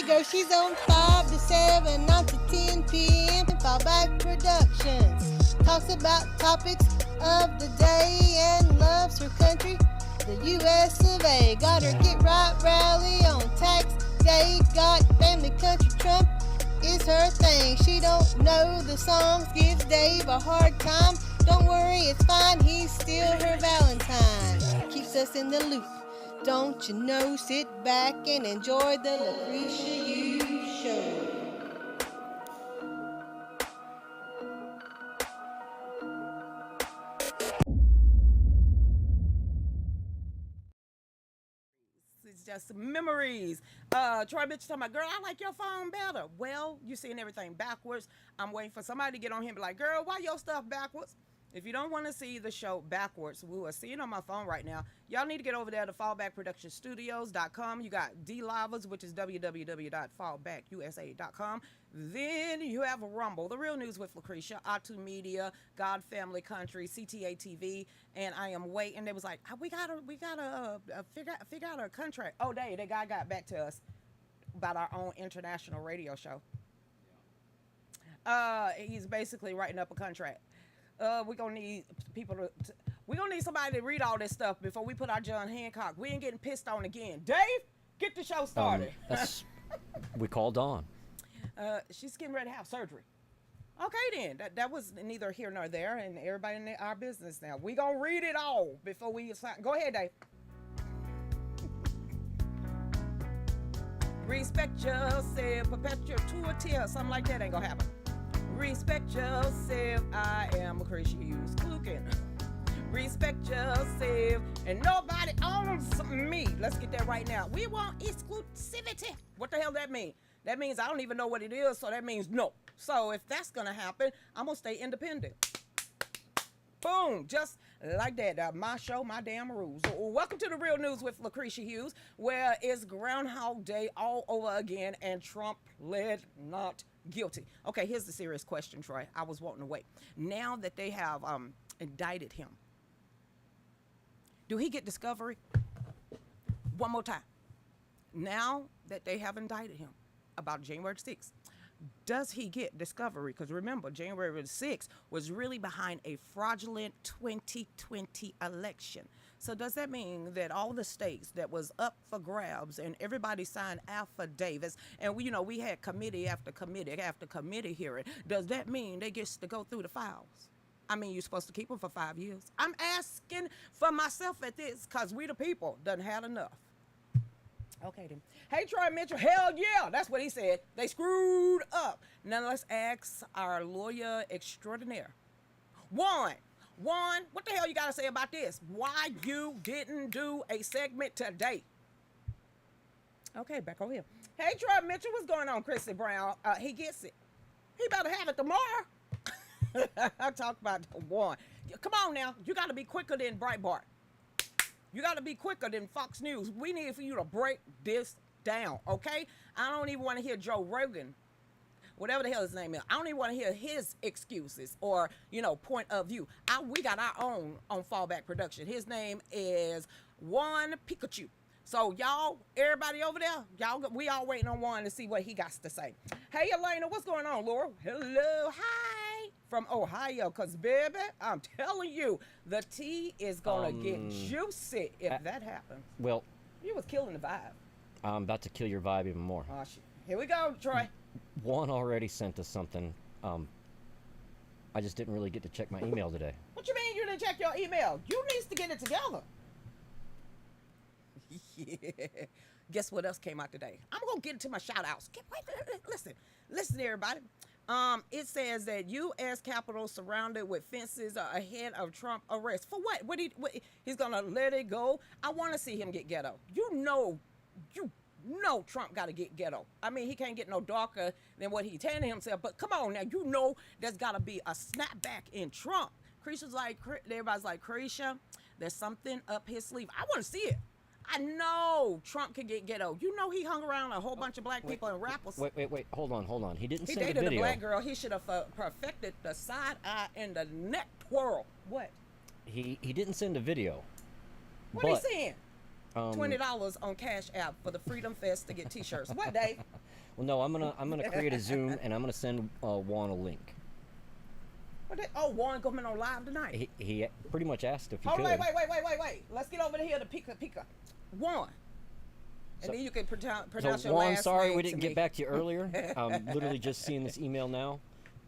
go. She's on 5 to 7, 9 to 10 p.m. Fallback Productions. Talks about topics of the day and loves her country, the U.S. of A. Got her Get Right rally on tax day. Got family country Trump is her thing. She don't know the songs, gives Dave a hard time. Don't worry, it's fine, he's still her Valentine. Keeps us in the loop, don't you know? Sit back and enjoy the Lucretia Hughes Show. It's just memories. Troy Mitchell talking about, girl, I like your phone better. Well, you're seeing everything backwards. I'm waiting for somebody to get on here and be like, girl, why your stuff backwards? If you don't want to see the show backwards, we are seeing on my phone right now. Y'all need to get over there to fallbackproductionstudios.com. You got D-Lavas, which is www.fallbackusa.com. Then you have Rumble, The Real News with Lucretia, Atu Media, God Family Country, CTA TV, and I Am Waiting. They was like, we gotta figure out a contract. Oh, the guy got back to us about our own international radio show. He's basically writing up a contract. We're gonna need people we're gonna need somebody to read all this stuff before we put our John Hancock. We ain't getting pissed on again. Dave, get the show started. We called Dawn. She's getting ready to have surgery. Okay then, that was neither here nor there, and everybody in our business now. We gonna read it all before we go ahead, Dave. Respect yourself, perpetual to a tear, something like that ain't gonna happen. Respect yourself, I am Lucretia Hughes Klukin. Respect yourself, and nobody owns me. Let's get that right now. We want exclusivity. What the hell that mean? That means I don't even know what it is, so that means no. So if that's gonna happen, I'm gonna stay independent. Boom, just like that. My show, my damn rules. Welcome to The Real News with Lucretia Hughes, where it's Groundhog Day all over again, and Trump pled not guilty. Okay, here's the serious question, Troy. I was wanting to wait. Now that they have indicted him, do he get discovery? One more time. Now that they have indicted him about January 6th, does he get discovery? Because remember, January 6th was really behind a fraudulent 2020 election. So does that mean that all the states that was up for grabs and everybody signed affidavits, and we had committee after committee after committee hearing, does that mean they get to go through the files? I mean, you're supposed to keep them for 5 years. I'm asking for myself at this, because we the people done had enough. Okay then. Hey, Troy Mitchell, hell yeah, that's what he said. They screwed up. Now let's ask our lawyer extraordinaire. Juan, what the hell you got to say about this? Why you didn't do a segment today? Okay, back over here. Hey, Troy Mitchell, what's going on, Chrissy Brown? He gets it. He better have it tomorrow. I talk about Juan. Come on now. You got to be quicker than Breitbart. You got to be quicker than Fox News. We need for you to break this down, okay? I don't even want to hear Joe Rogan, whatever the hell his name is. I don't even want to hear his excuses or, point of view. We got our own on Fallback Production. His name is Juan Pikachu. So y'all, everybody over there, we all waiting on Juan to see what he got to say. Hey, Elena, what's going on, Laura? Hello, hi. From Ohio, because, baby, I'm telling you, the tea is going to get juicy if that happens. Well, you was killing the vibe. I'm about to kill your vibe even more. Oh, shit. Here we go, Troy. Juan already sent us something. I just didn't really get to check my email today. What you mean you didn't check your email? You needs to get it together. Yeah. Guess what else came out today? I'm going to get into my shout-outs. Listen, everybody. It says that U.S. Capitol surrounded with fences ahead of Trump arrest. For what? He's going to let it go? I want to see him get ghetto. You know Trump got to get ghetto. I mean, he can't get no darker than what he's telling himself. But come on now, there's got to be a snapback in Trump. Everybody's like, Cretia, there's something up his sleeve. I want to see it. I know Trump can get ghetto. He hung around a whole bunch of black people and rappers. Wait. Hold on. He didn't He send a dated video. a black girl. He should have perfected the side eye and the neck twirl. What? He didn't send a video. What he saying? $20 on Cash App for the Freedom Fest to get T-shirts. What, Dave? Well, no, I'm gonna create a Zoom and I'm gonna send Juan a link. Warren coming on live tonight. He pretty much asked if he Oh, could. wait. Let's get over here to Pika. Warren. And then you can pronounce So your Juan, last sorry name we to didn't me. get back to you earlier. I'm literally just seeing this email now,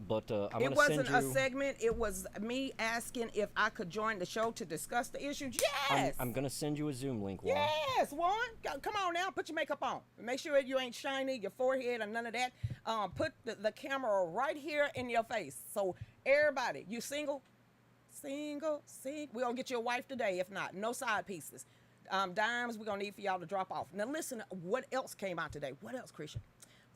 but I'm It gonna wasn't send you. a segment. It was me asking if I could join the show to discuss the issues. Yes. I'm gonna send you a Zoom link, Juan. Yes, Warren. Come on now. Put your makeup on. Make sure you ain't shiny, your forehead, or none of that. Put the camera right here in your face. So everybody, you single? Single. We're going to get you a wife today. If not, no side pieces. Dimes we're going to need for y'all to drop off. Now listen, what else came out today? What else, Christian?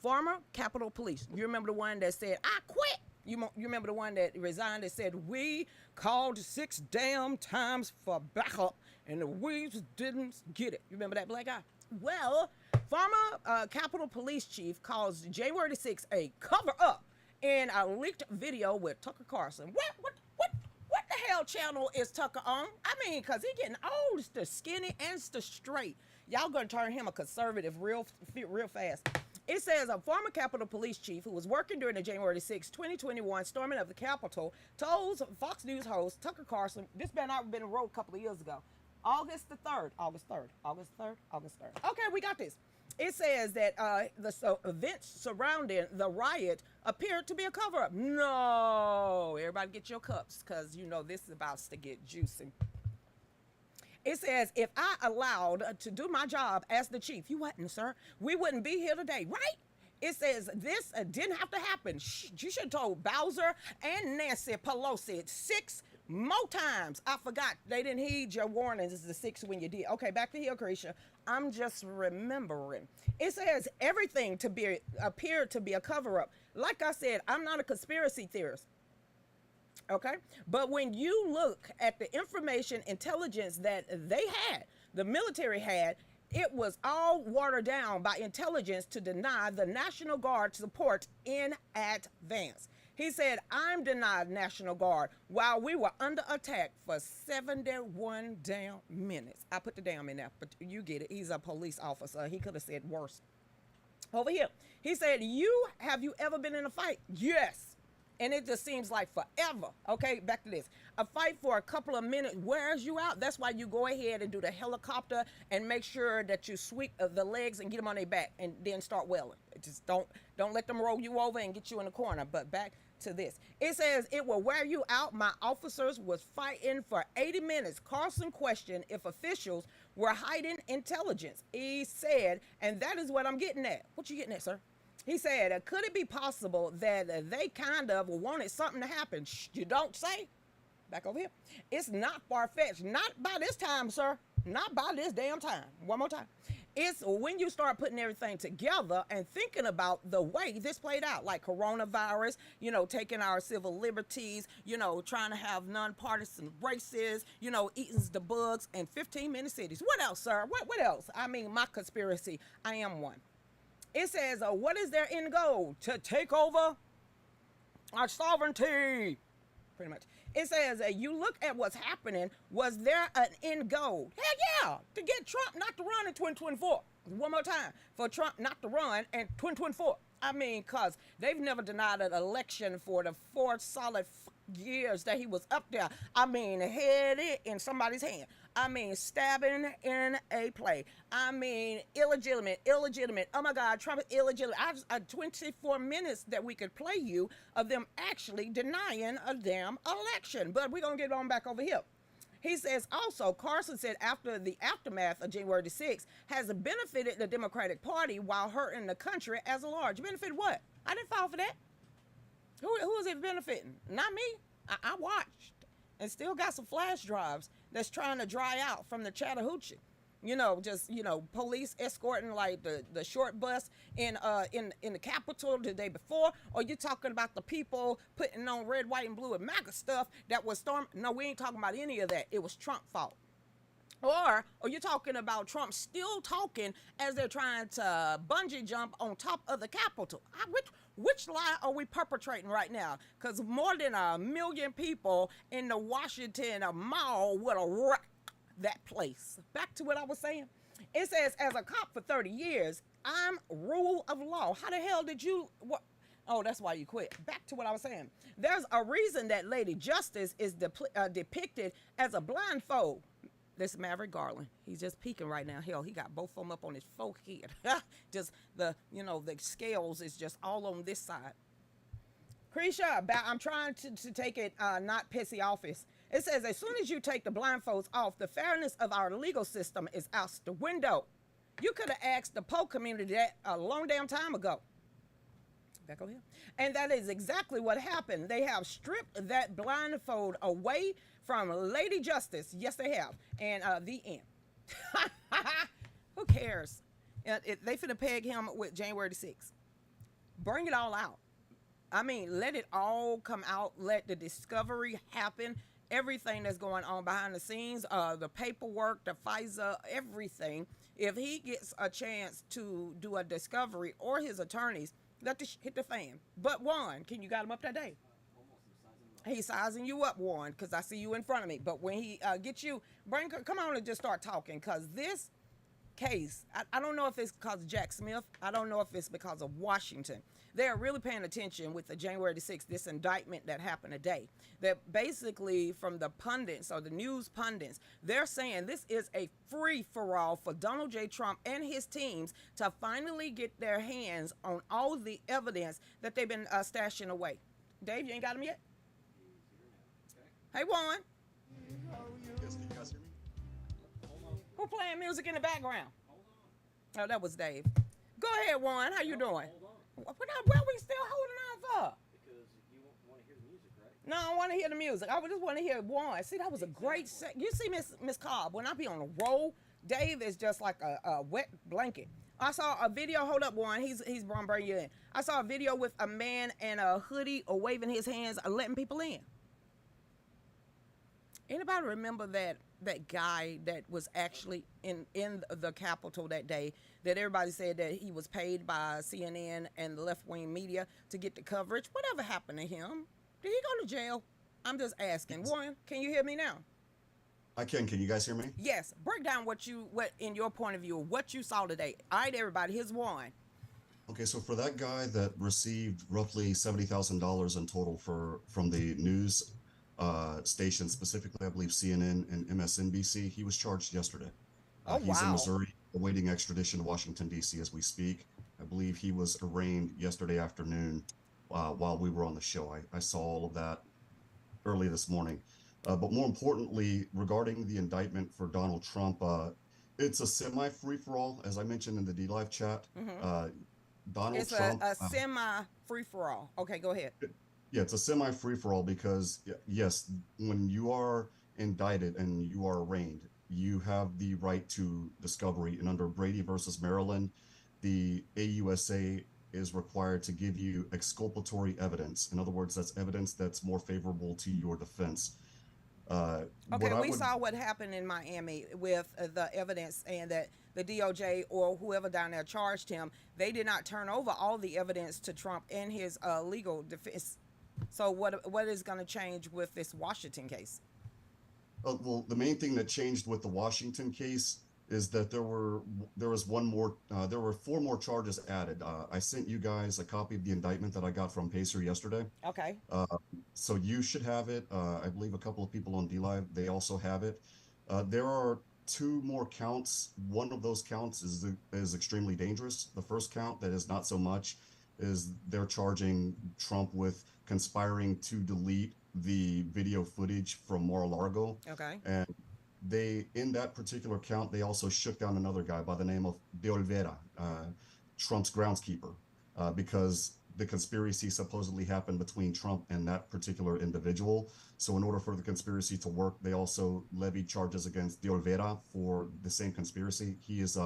Former Capitol Police. You remember the one that said, I quit? You remember the one that resigned that said, we called 6 damn times for backup and the Weaves didn't get it. You remember that black guy? Well, former Capitol Police Chief calls January 6th a cover-up in a leaked video with Tucker Carlson. What the hell channel is Tucker on? I mean, because he getting old, the skinny and the straight. Y'all gonna turn him a conservative real fast. It says a former Capitol Police chief who was working during the January 6, 2021 storming of the Capitol told Fox News host Tucker Carlson, this been wrote a couple of years ago, August 3rd. Okay, we got this. It says that the events surrounding the riot appeared to be a cover-up. No, everybody get your cups, because you know this is about to get juicy. It says, if I allowed to do my job as the chief, you wouldn't, sir. We wouldn't be here today, right? It says this didn't have to happen. You should have told Bowser and Nancy Pelosi 6 more times. I forgot. They didn't heed your warnings. It's the 6 when you did. Okay, back to here, Lucretia. I'm just remembering. It says everything appeared to be a cover-up. Like I said, I'm not a conspiracy theorist. Okay, but when you look at the information intelligence that they had, the military had, it was all watered down by intelligence to deny the National Guard support in advance. He said, I'm denied National Guard while we were under attack for 71 damn minutes. I put the damn in there, but you get it. He's a police officer. He could have said worse. Over here, he said, have you ever been in a fight? Yes. And it just seems like forever. Okay, back to this. A fight for a couple of minutes wears you out. That's why you go ahead and do the helicopter and make sure that you sweep the legs and get them on their back and then start wailing. Just don't let them roll you over and get you in the corner. But back to this. It says it will wear you out. My officers was fighting for 80 minutes. Carlson questioned if officials were hiding intelligence. He said, and that is what I'm getting at. What you getting at, sir? He said, could it be possible that they kind of wanted something to happen? Shh, you don't say. Back over here. It's not far-fetched. Not by this time, sir. Not by this damn time. One more time. It's when you start putting everything together and thinking about the way this played out, like coronavirus, taking our civil liberties, trying to have nonpartisan races, eating the bugs, and 15-minute cities. What else, sir? What else? I mean, my conspiracy. I am one. It says, what is their end goal? To take over our sovereignty. Pretty much. It says, you look at what's happening. Was there an end goal? Hell yeah. To get Trump not to run in 2024. One more time. For Trump not to run in 2024. I mean, because they've never denied an election for the 4 solid years that he was up there. I mean, headed in somebody's hand. I mean, stabbing in a play. I mean, illegitimate. Oh my God, Trump is illegitimate. I 24 minutes that we could play you of them actually denying a damn election. But we're going to get on back over here. He says also, Carson said after the aftermath of January the 6th has benefited the Democratic Party while hurting the country as a large. Benefit what? I didn't fall for that. Who is it benefiting? Not me. I watched and still got some flash drives that's trying to dry out from the Chattahoochee. Police escorting like the short bus in the Capitol the day before, or you talking about the people putting on red, white, and blue and MAGA stuff that was storm? No, we ain't talking about any of that. It was Trump fault. Or you're talking about Trump still talking as they're trying to bungee jump on top of the Capitol. Which lie are we perpetrating right now? Because more than 1 million people in the Washington Mall would have wrecked that place. Back to what I was saying. It says, as a cop for 30 years, I'm rule of law. How the hell did you? What? Oh, that's why you quit. Back to what I was saying. There's a reason that Lady Justice is depicted as a blindfold. This Maverick Garland, he's just peeking right now. Hell, he got both of them up on his forehead. Just the scales is just all on this side. Cretia, I'm trying to take it not pissy office. It says, as soon as you take the blindfolds off, the fairness of our legal system is out the window. You could have asked the Poe community that a long damn time ago. Back over here. And that is exactly what happened. They have stripped that blindfold away from Lady Justice. Yes, they have. And the end. Who cares? They finna peg him with January the 6th. Bring it all out. I mean, let it all come out. Let the discovery happen. Everything that's going on behind the scenes, the paperwork, the FISA, everything. If he gets a chance to do a discovery or his attorneys, let the hit the fan. But Juan, can you got him up that day? He's sizing you up, Warren, because I see you in front of me. But when he gets you, come on and just start talking, because this case, I don't know if it's because of Jack Smith. I don't know if it's because of Washington. They're really paying attention with the January the 6th, this indictment that happened today. That basically from the pundits or the news pundits, they're saying this is a free-for-all for Donald J. Trump and his teams to finally get their hands on all the evidence that they've been stashing away. Dave, you ain't got him yet? Hey, Juan. Yes, can you guys hear me? Who playing music in the background? Oh, that was Dave. Go ahead, Juan. How you doing? What are we still holding on for? Because you want to hear the music, right? No, I want to hear the music. I just want to hear Juan. See, that was a great set. You see, Miss Cobb, when I be on a roll, Dave is just like a wet blanket. I saw a video. Hold up, Juan. He's going to bring you in. I saw a video with a man in a hoodie or waving his hands, letting people in. Anybody remember that guy that was actually in the Capitol that day, that everybody said that he was paid by CNN and the left-wing media to get the coverage? Whatever happened to him? Did he go to jail? I'm just asking. Warren, can you hear me now? I can. Can you guys hear me? Yes. Break down what in your point of view, what you saw today. All right, everybody, here's Warren. Okay, so for that guy that received roughly $70,000 in total from the news station, specifically, I believe CNN and MSNBC, he was charged yesterday. He's in Missouri, awaiting extradition to Washington, D.C. as we speak. I believe he was arraigned yesterday afternoon while we were on the show. I saw all of that early this morning. But more importantly, regarding the indictment for Donald Trump, it's a semi-free-for-all, as I mentioned in the D-Live chat. Donald Trump. It's a semi-free-for-all. Okay, go ahead. Yeah, it's a semi-free-for-all because, yes, when you are indicted and you are arraigned, you have the right to discovery. And under Brady versus Maryland, the AUSA is required to give you exculpatory evidence. In other words, that's evidence that's more favorable to your defense. Okay, we saw what happened in Miami with the evidence, and that the DOJ or whoever down there charged him. They did not turn over all the evidence to Trump and his legal defense. So what is going to change with this Washington case? Well, the main thing that changed with the Washington case is that there were four more charges added. I sent you guys a copy of the indictment that I got from Pacer yesterday. Okay. So you should have it. I believe a couple of people on D-Live, they also have it. There are two more counts. One of those counts is extremely dangerous. The first count that is not so much is they're charging Trump with conspiring to delete the video footage from Mar-a-Lago. Okay. And in that particular count, they also shook down another guy by the name of De Oliveira, Trump's groundskeeper, because the conspiracy supposedly happened between Trump and that particular individual. So in order for the conspiracy to work, they also levied charges against De Oliveira for the same conspiracy. He is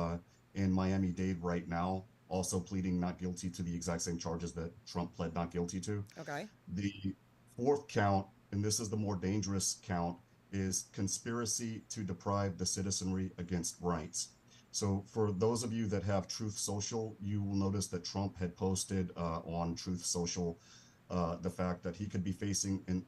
in Miami-Dade right now, also pleading not guilty to the exact same charges that Trump pled not guilty to. Okay. The fourth count, and this is the more dangerous count, is conspiracy to deprive the citizenry against rights. So for those of you that have Truth Social, you will notice that Trump had posted on Truth Social the fact that he could be facing an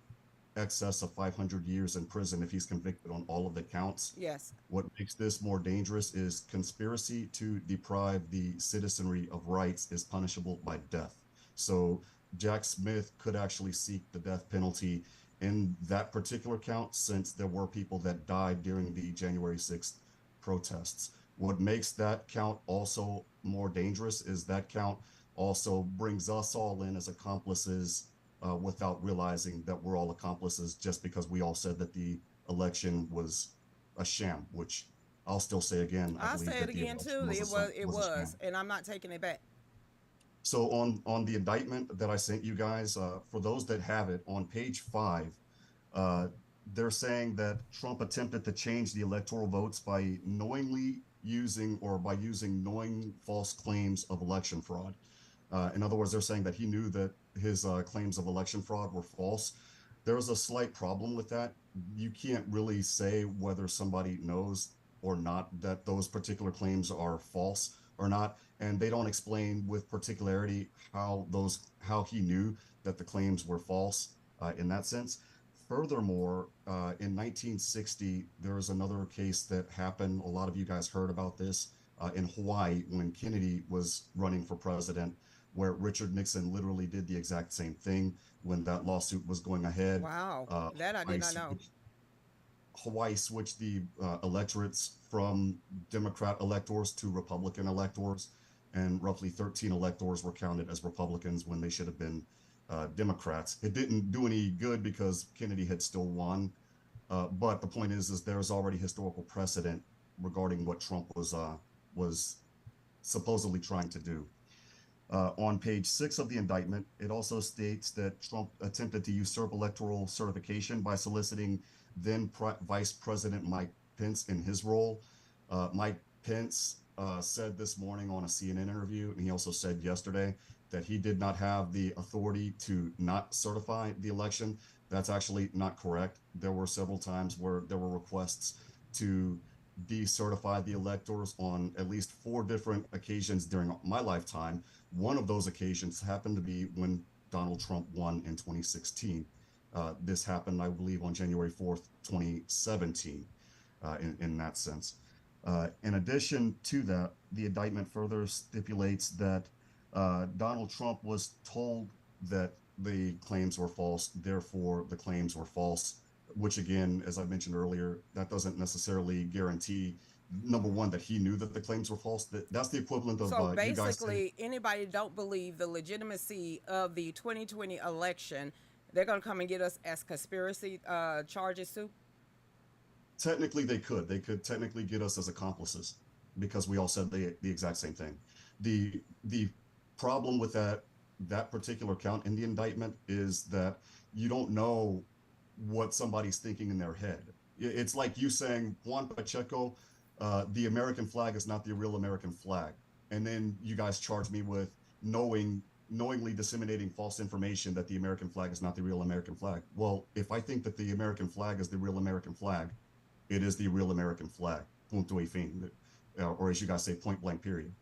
excess of 500 years in prison if he's convicted on all of the counts. Yes. What makes this more dangerous is conspiracy to deprive the citizenry of rights is punishable by death. So Jack Smith could actually seek the death penalty in that particular count, since there were people that died during the January 6th protests. What makes that count also more dangerous is that count also brings us all in as accomplices without realizing that we're all accomplices, just because we all said that the election was a sham, which I'll still say again, I I'll believe say it that the again election too. was It was a sham. was, and I'm not taking it back. So on the indictment that I sent you guys, for those that have it, on page 5, uh, they're saying that Trump attempted to change the electoral votes by knowingly using or by using knowing false claims of election fraud. In other words, they're saying that he knew that his claims of election fraud were false. There's a slight problem with that. You can't really say whether somebody knows or not that those particular claims are false or not, and they don't explain with particularity how he knew that the claims were false in that sense. Furthermore, in 1960, there was another case that happened. A lot of you guys heard about this in Hawaii when Kennedy was running for president, where Richard Nixon literally did the exact same thing when that lawsuit was going ahead. Wow, Uh, that I did Hawaii not know. switched, Hawaii switched the electorates from Democrat electors to Republican electors, and roughly 13 electors were counted as Republicans when they should have been Democrats. It didn't do any good because Kennedy had still won. But the point is there's already historical precedent regarding what Trump was supposedly trying to do. On page 6 of the indictment, it also states that Trump attempted to usurp electoral certification by soliciting then Vice President Mike Pence in his role. Mike Pence said this morning on a CNN interview, and he also said yesterday, that he did not have the authority to not certify the election. That's actually not correct. There were several times where there were requests to decertify the electors on at least 4 different occasions during my lifetime. One of those occasions happened to be when Donald Trump won in 2016. This happened, I believe, on January 4th, 2017, in that sense. In addition to that, the indictment further stipulates that Donald Trump was told that the claims were false, therefore the claims were false, which again, as I mentioned earlier, that doesn't necessarily guarantee, number one, that he knew that the claims were false. That's the equivalent of So you guys saying, basically, anybody don't believe the legitimacy of the 2020 election, they're gonna come and get us as conspiracy charges too. technically they could technically get us as accomplices because we all said the exact same thing. The problem with that particular count in the indictment is that you don't know what somebody's thinking in their head. It's like you saying, Juan Pacheco, the American flag is not the real American flag, and then you guys charge me with knowingly disseminating false information that the American flag is not the real American flag. Well, if I think that the American flag is the real American flag, it is the real American flag, punto y fin, or as you guys say, point blank period,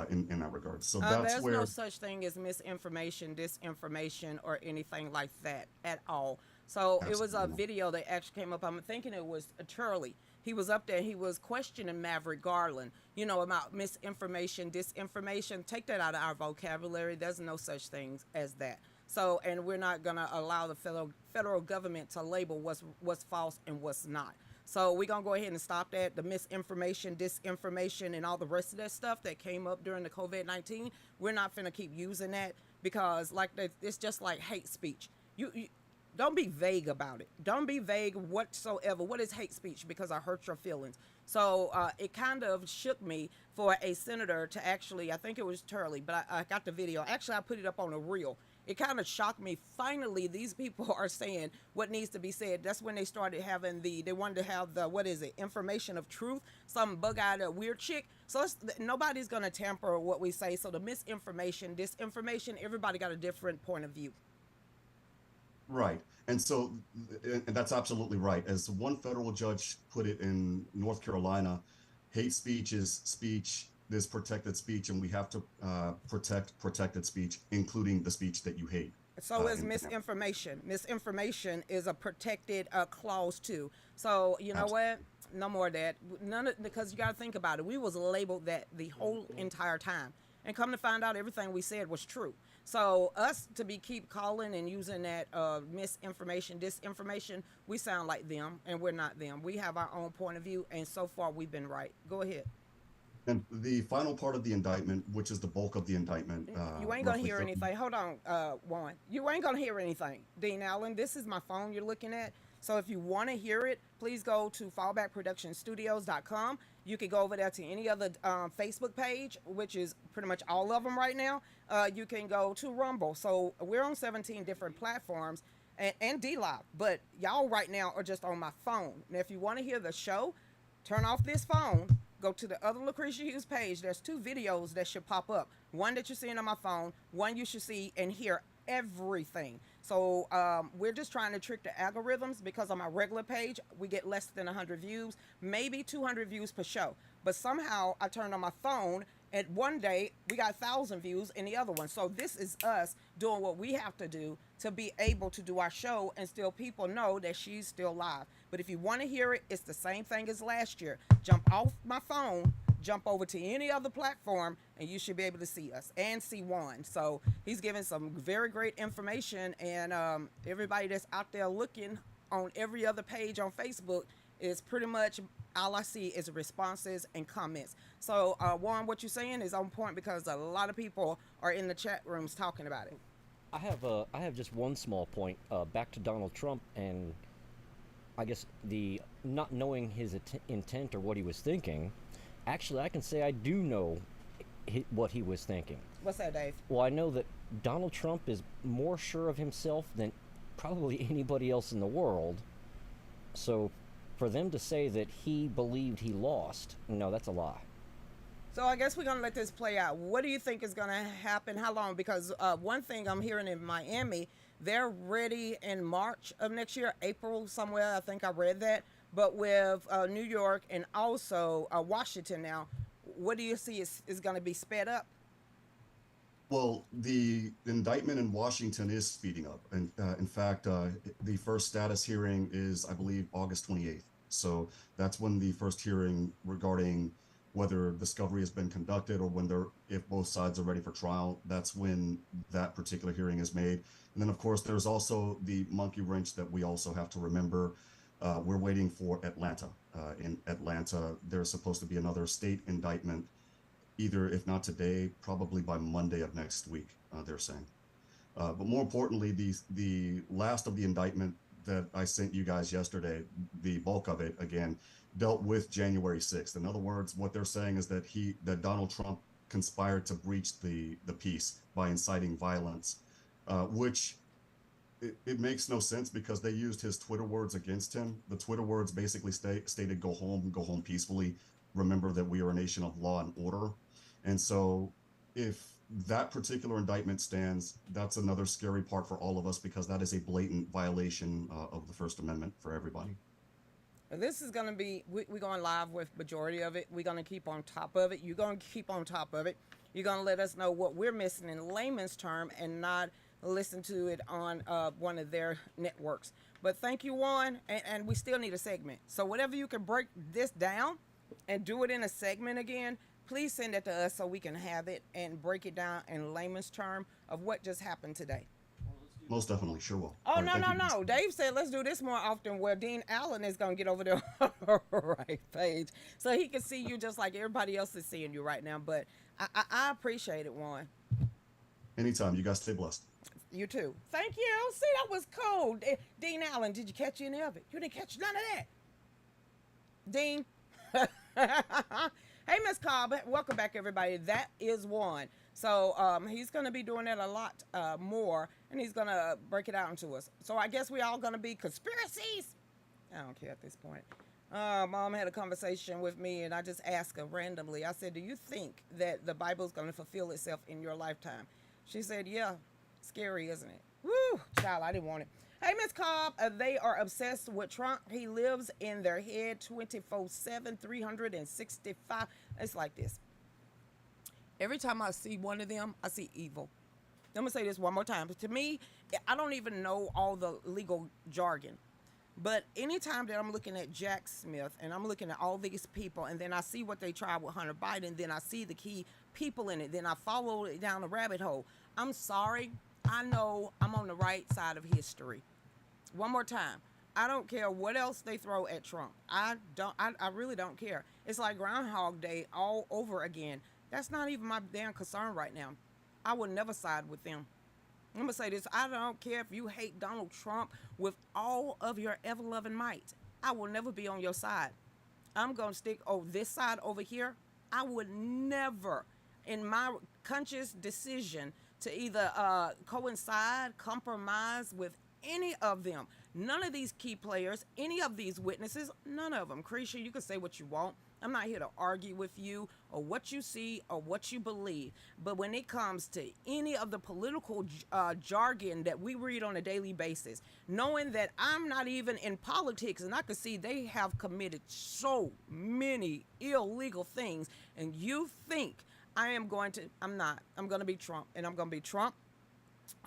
in that regard. So that's There's no where, such thing as misinformation, disinformation, or anything like that at all. So it was a absolutely not. video that actually came up. I'm thinking it was Turley. He was up there. He was questioning Maverick Garland, about misinformation, disinformation. Take that out of our vocabulary. There's no such things as that. So, and we're not going to allow the federal government to label what's false and what's not. So we're going to go ahead and stop that. The misinformation, disinformation, and all the rest of that stuff that came up during the COVID-19, we're not going to keep using that because it's just like hate speech. You don't be vague about it. Don't be vague whatsoever. What is hate speech? Because I hurt your feelings. So it kind of shook me for a senator to actually, I think it was Turley, but I got the video. Actually, I put it up on a reel. It kind of shocked me. Finally, these people are saying what needs to be said. That's when they started having they wanted to have information of truth, some bug-eyed weird chick. So nobody's going to tamper what we say. So the misinformation, disinformation, everybody got a different point of view. Right. And so, and that's absolutely right. As one federal judge put it in North Carolina, hate speech is speech, there's protected speech, and we have to protect protected speech, including the speech that you hate. So is in misinformation. Misinformation is a protected clause too. So you know abs- what? No more of that. None of, because you got to think about it. We was labeled that the whole entire time, and come to find out, everything we said was true. So us to be keep calling and using that misinformation, disinformation, we sound like them, and we're not them. We have our own point of view, and so far we've been right. Go ahead. and the final part of the indictment, which is the bulk of the indictment, You ain't gonna roughly hear 30. anything. Hold on, Juan. You ain't gonna hear anything. Dean Allen, this is my phone you're looking at. So if you want to hear it, please go to fallbackproductionstudios.com. You can go over there to any other Facebook page, which is pretty much all of them right now. You can go to Rumble. So we're on 17 different platforms and D Live. But y'all right now are just on my phone. Now, if you want to hear the show, turn off this phone, go to the other Lucretia Hughes page. There's two videos that should pop up. One that you're seeing on my phone, one you should see and hear everything. So we're just trying to trick the algorithms, because on my regular page, we get less than 100 views, maybe 200 views per show. But somehow I turned on my phone, and one day we got 1,000 views in the other one. So this is us doing what we have to do to be able to do our show and still people know that she's still live. But if you want to hear it, it's the same thing as last year. Jump off my phone, jump over to any other platform, and you should be able to see us and see Juan. So he's giving some very great information, and everybody that's out there looking on every other page on Facebook is pretty much all I see is responses and comments. So Juan, what you're saying is on point, because a lot of people are in the chat rooms talking about it. I have just one small point. Back to Donald Trump, and I guess the not knowing his intent or what he was thinking. Actually, I can say I do know what he was thinking. What's that, Dave? Well, I know that Donald Trump is more sure of himself than probably anybody else in the world. So, for them to say that he believed he lost, no, that's a lie. So I guess we're gonna let this play out. What do you think is gonna happen? How long? Because one thing I'm hearing in Miami, they're ready in March of next year, April somewhere. I think I read that. But with New York and also Washington now, what do you see is going to be sped up? Well, the indictment in Washington is speeding up. And in fact, the first status hearing is, I believe, August 28th. So that's when the first hearing regarding whether discovery has been conducted or when they're, if both sides are ready for trial, that's when that particular hearing is made. And then, of course, there's also the monkey wrench that we also have to remember. We're waiting for Atlanta. In Atlanta, there's supposed to be another state indictment, either, if not today, probably by Monday of next week, they're saying. But more importantly, the last of the indictment that I sent you guys yesterday, the bulk of it, again, dealt with January 6th. In other words, what they're saying is that Donald Trump conspired to breach the peace by inciting violence, which it makes no sense because they used his Twitter words against him. The Twitter words basically stated, go home peacefully. Remember that we are a nation of law and order. And so if that particular indictment stands, that's another scary part for all of us, because that is a blatant violation of the First Amendment for everybody. This is going to be, we're going live with majority of it. We're going to keep on top of it. You're going to keep on top of it. You're going to let us know what we're missing in layman's term and not listen to it on one of their networks. But thank you, Juan. And we still need a segment. So whatever you can break this down and do it in a segment again, please send it to us so we can have it and break it down in layman's term of what just happened today. Most definitely, sure will. Oh, All right, no, thank you. no. Dave said let's do this more often, where Dean Allen is going to get over there on the right page so he can see you just like everybody else is seeing you right now. But I appreciate it, Juan. Anytime. You guys stay blessed. You too. Thank you. See, that was cool. Dean Allen, did you catch any of it? You didn't catch none of that. Dean. Hey, Miss Cobb. Welcome back, everybody. That is Juan. So he's going to be doing that a lot more, and he's going to break it out into us. So I guess we all going to be conspiracies. I don't care at this point. Mom had a conversation with me, and I just asked her randomly. I said, do you think that the Bible is going to fulfill itself in your lifetime? She said, yeah. Scary, isn't it? Woo, child, I didn't want it. Hey, Miss Cobb, they are obsessed with Trump. He lives in their head 24/7, 365. It's like this. Every time I see one of them, I see evil. I'm gonna say this one more time. To me, I don't even know all the legal jargon. But anytime that I'm looking at Jack Smith and I'm looking at all these people, and then I see what they tried with Hunter Biden, then I see the key people in it, then I follow it down the rabbit hole. I'm sorry. I know I'm on the right side of history. One more time. I don't care what else they throw at Trump. I really don't care. It's like Groundhog Day all over again. That's not even my damn concern right now. I would never side with them. I'm gonna say this. I don't care if you hate Donald Trump with all of your ever-loving might. I will never be on your side. I'm gonna stick this side over here. I would never, in my conscious decision, to either coincide, compromise with any of them. None of these key players, any of these witnesses, none of them. Cretia, you can say what you want. I'm not here to argue with you or what you see or what you believe. But when it comes to any of the political jargon that we read on a daily basis, knowing that I'm not even in politics and I can see they have committed so many illegal things, and you think I'm not. I'm going to be Trump, and I'm going to be Trump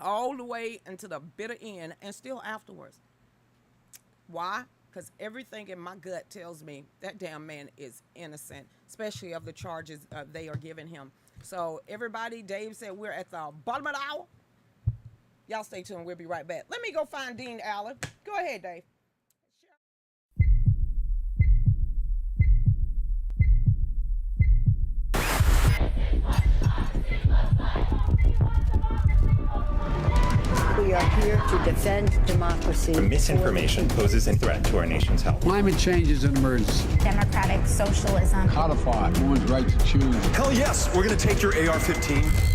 all the way until the bitter end and still afterwards. Why? Because everything in my gut tells me that damn man is innocent, especially of the charges they are giving him. So everybody, Dave said we're at the bottom of the hour. Y'all stay tuned. We'll be right back. Let me go find Dean Allen. Go ahead, Dave. We are here to defend democracy. Misinformation poses a threat to our nation's health. Climate change is an emergency. Democratic socialism. Codify one's right to choose. Hell yes, we're going to take your AR-15.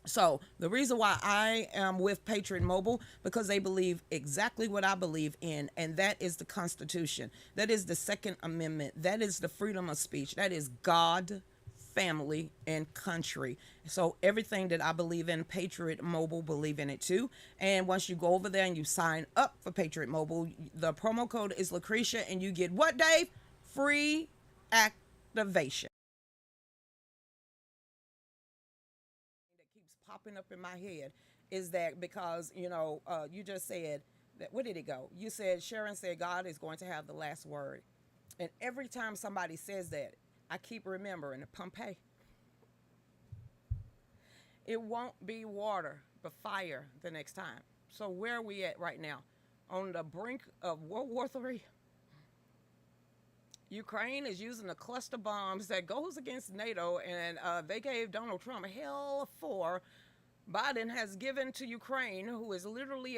So the reason why I am with Patriot Mobile, because they believe exactly what I believe in, and that is the Constitution. That is the Second Amendment. That is the freedom of speech. That is God, family, and country. So everything that I believe in, Patriot Mobile believe in it too. And once you go over there and you sign up for Patriot Mobile, the promo code is Lucretia, and you get what, Dave? Free activation. Popping up in my head is that because you just said that, where did it go? You said, Sharon said God is going to have the last word, and every time somebody says that, I keep remembering Pompeii. It won't be water but fire the next time. So where are we at right now? On the brink of World War III. Ukraine is using the cluster bombs that goes against NATO, and they gave Donald Trump hell for. Biden has given to Ukraine, who is literally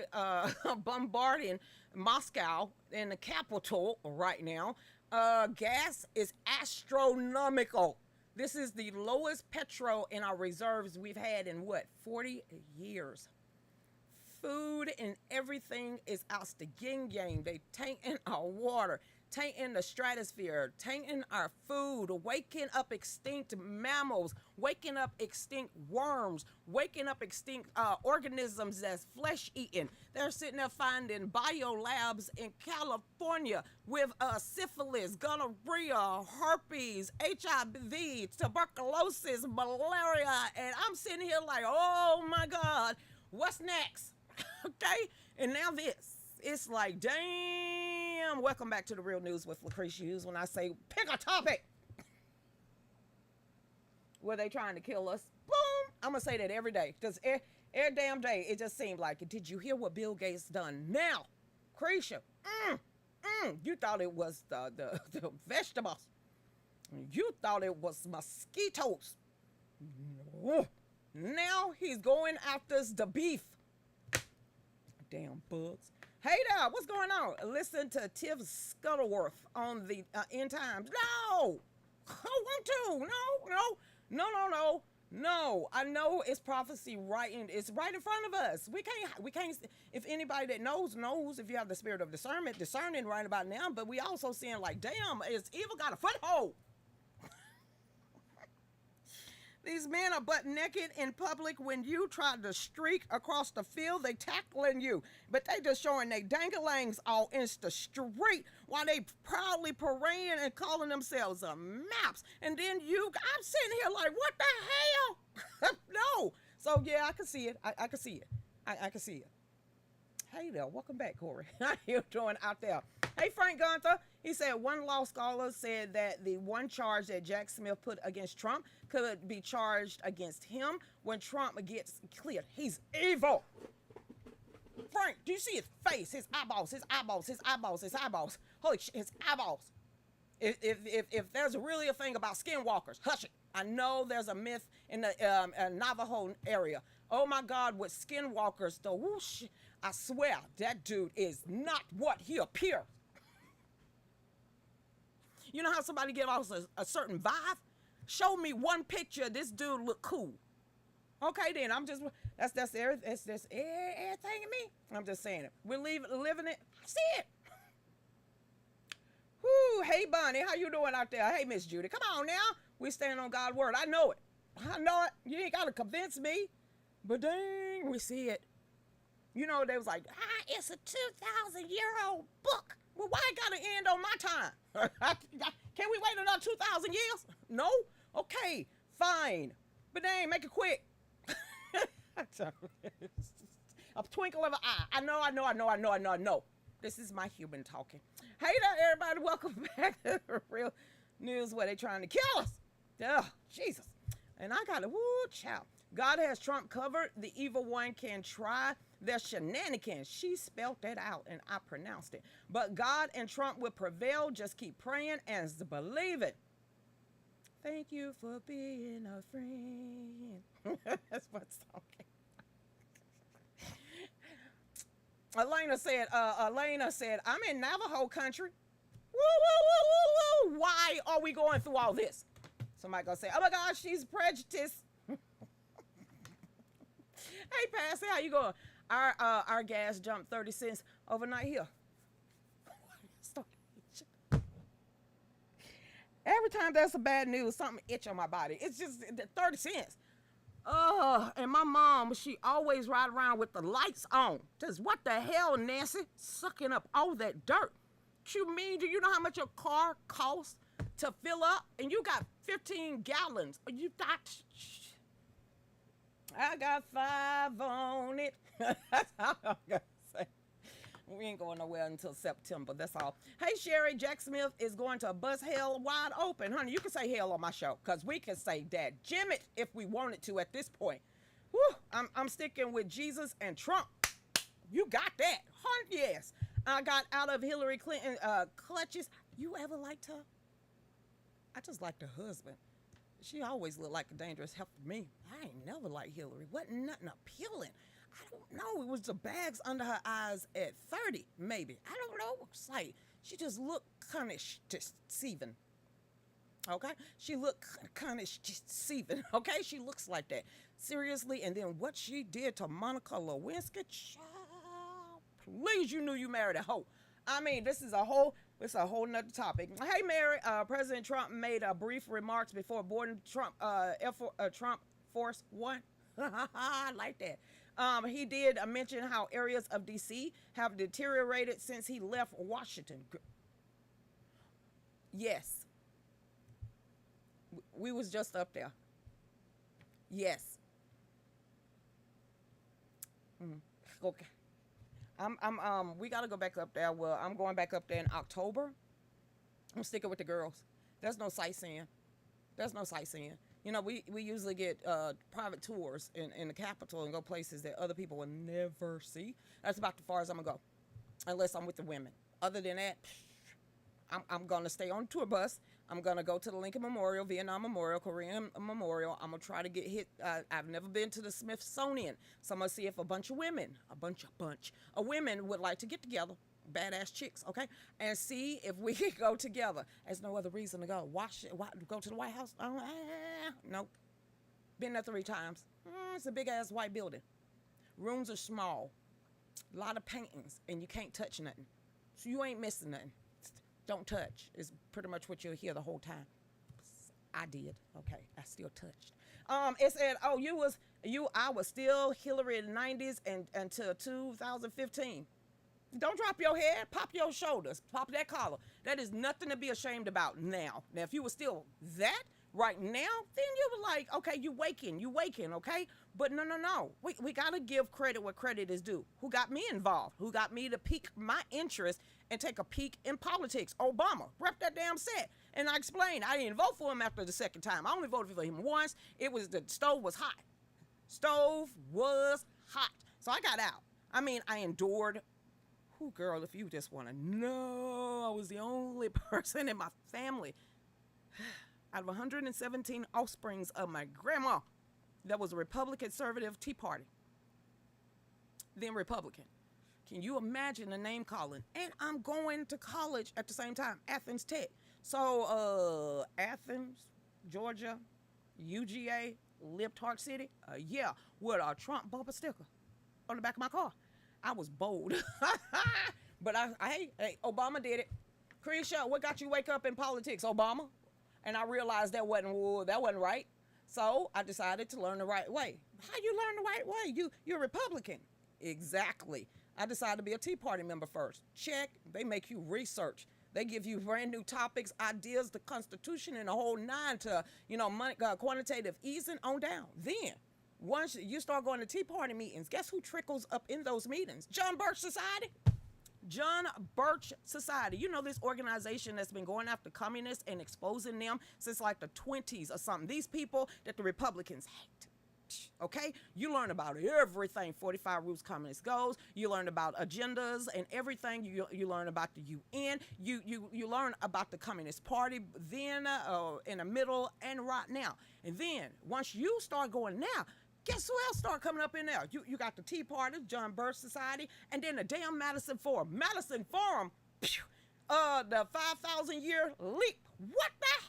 bombarding Moscow in the capital right now. Gas is astronomical. This is the lowest petrol in our reserves we've had in 40 years. Food and everything is out the yin yang. They tanking our water, tainting the stratosphere, tainting our food, waking up extinct mammals, waking up extinct worms, waking up extinct organisms that's flesh eating. They're sitting there finding biolabs in California with syphilis, gonorrhea, herpes, HIV, tuberculosis, malaria, and I'm sitting here like, oh my God, what's next? Okay, and now this. It's like, damn. Welcome back to the Real News with Lucretia Hughes. When I say pick a topic, were they trying to kill us? Boom. I'm going to say that every day. Because every damn day, it just seemed like, did you hear what Bill Gates done? Now, Lucretia, you thought it was the vegetables. You thought it was mosquitoes. Now he's going after the beef. Damn bugs. Hey there, what's going on? Listen to Tiff Scuttleworth on the End Times. No, I want to. No. I know it's prophecy it's right in front of us. We can't. If anybody that knows, if you have the spirit of discernment, discerning right about now. But we also seeing like, damn, is evil got a foothold? These men are butt naked in public. When you try to streak across the field, they tackling you. But they just showing they dangalangs all in the street while they proudly parading and calling themselves maps. And then I'm sitting here like, what the hell? No. So yeah, I can see it. I can see it. I can see it. Hey there, welcome back, Corey. How you doing out there? Hey, Frank Gunther. He said one law scholar said that the one charge that Jack Smith put against Trump could be charged against him when Trump gets cleared. He's evil. Frank, do you see his face, his eyeballs? Holy shit, his eyeballs. If there's really a thing about skinwalkers, hush it. I know there's a myth in the Navajo area. Oh my God, with skinwalkers, the whoosh, I swear that dude is not what he appears. You know how somebody give off a certain vibe? Show me one picture. This dude look cool. Okay, then I'm just that's everything in me. I'm just saying it. We're living it. I see it. Whoo, hey Bonnie, how you doing out there? Hey Miss Judy, come on now. We stand on God's word. I know it. You ain't gotta convince me. But dang, we see it. You know, they was like, it's a 2,000-year-old book. Well, why it gotta end on my time? Can we wait another 2,000 years? No? Okay, fine. But dang, make it quick. A twinkle of an eye. I know. This is my human talking. Hey there, everybody. Welcome back to the Real News where they trying to kill us. Oh, Jesus. And I got to, child. God has Trump covered. The evil one can try their shenanigans. She spelled that out and I pronounced it. But God and Trump will prevail. Just keep praying and believe it. Thank you for being a friend. That's what's talking. Elena said, I'm in Navajo country. Woo. Why are we going through all this? Somebody gonna say, oh my gosh, she's prejudiced. Hey, Passy, how you going? Our gas jumped 30 cents overnight here. Every time there's some bad news, something itch on my body. It's just 30 cents. And my mom, she always ride around with the lights on. Just what the hell, Nancy? Sucking up all that dirt. What you mean? Do you know how much your car costs to fill up? And you got 15 gallons. I got 5 on it. That's all I'm gonna say. We ain't going nowhere until September. That's all. Hey, Sherry, Jack Smith is going to bust hell wide open. Honey, you can say hell on my show because we can say that Jim it if we wanted to at this point. Whew, I'm sticking with Jesus and Trump. You got that. Yes. I got out of Hillary Clinton clutches. You ever liked her? I just liked her husband. She always looked like a dangerous help to me. I ain't never liked Hillary. Wasn't nothing appealing. I don't know. It was the bags under her eyes at 30, maybe. I don't know. It's like she just looked kind of deceiving. Okay? She looked kind of deceiving. Okay? She looks like that. Seriously. And then what she did to Monica Lewinsky, child, please, you knew you married a hoe. I mean, this is a whole, It's a whole nother topic. Hey, Mary. President Trump made brief remarks before boarding Trump Force One. I like that. He did mention how areas of D.C. have deteriorated since he left Washington. Yes. We was just up there. Yes. Okay. We gotta go back up there. Well, I'm going back up there in October. I'm sticking with the girls. There's no sightseeing. You know, we usually get private tours in the Capitol and go places that other people will never see. That's about as far as I'm gonna go, unless I'm with the women. Other than that, I'm gonna stay on the tour bus. I'm gonna go to the Lincoln Memorial, Vietnam Memorial, Korean Memorial. I'm gonna try to get hit. I've never been to the Smithsonian, so I'm gonna see if a bunch of women would like to get together, badass chicks, okay, and see if we can go together. There's no other reason to go. Go to the White House? Nope. Been there 3 times. It's a big ass white building. Rooms are small. A lot of paintings, and you can't touch nothing, so you ain't missing nothing. Don't touch is pretty much what you'll hear the whole time. I did. Okay, I still touched. It said, "Oh, I was still Hillary in the 90s and until 2015." Don't drop your head, pop your shoulders, pop that collar. That is nothing to be ashamed about now. Now, if you were still that right now, then you were like, okay, you waking, okay? But no. We gotta give credit where credit is due. Who got me involved? Who got me to pique my interest and take a peek in politics? Obama. Rep that damn set. And I explained, I didn't vote for him after the second time. I only voted for him once. The stove was hot. So I got out. I mean, I endured. Who, girl, if you just want to know, I was the only person in my family out of 117 offsprings of my grandma that was a Republican conservative Tea Party. Then Republican. Can you imagine the name calling? And I'm going to college at the same time, Athens Tech. So, Athens, Georgia, UGA, Lip-Tart City, yeah, with a Trump bumper sticker on the back of my car. I was bold. But hey, Obama did it. Creesha, what got you wake up in politics, Obama? And I realized that wasn't right. So I decided to learn the right way. How you learn the right way? You're a Republican. Exactly. I decided to be a Tea Party member first. Check. They make you research. They give you brand new topics, ideas, the Constitution, and the whole 9 to, money, quantitative easing on down. Then, once you start going to Tea Party meetings, guess who trickles up in those meetings? John Birch Society. John Birch Society. You know, this organization that's been going after communists and exposing them since like the 20s or something. These people that the Republicans hate. Okay? You learn about everything 45 Roots Communist goes. You learn about agendas and everything. You learn about the UN. You learn about the Communist Party then, in the middle, and right now. And then, once you start going now, guess who else start coming up in there? You got the Tea Party, John Birch Society, and then the damn Madison Forum. Madison Forum, the 5,000-year leap. What the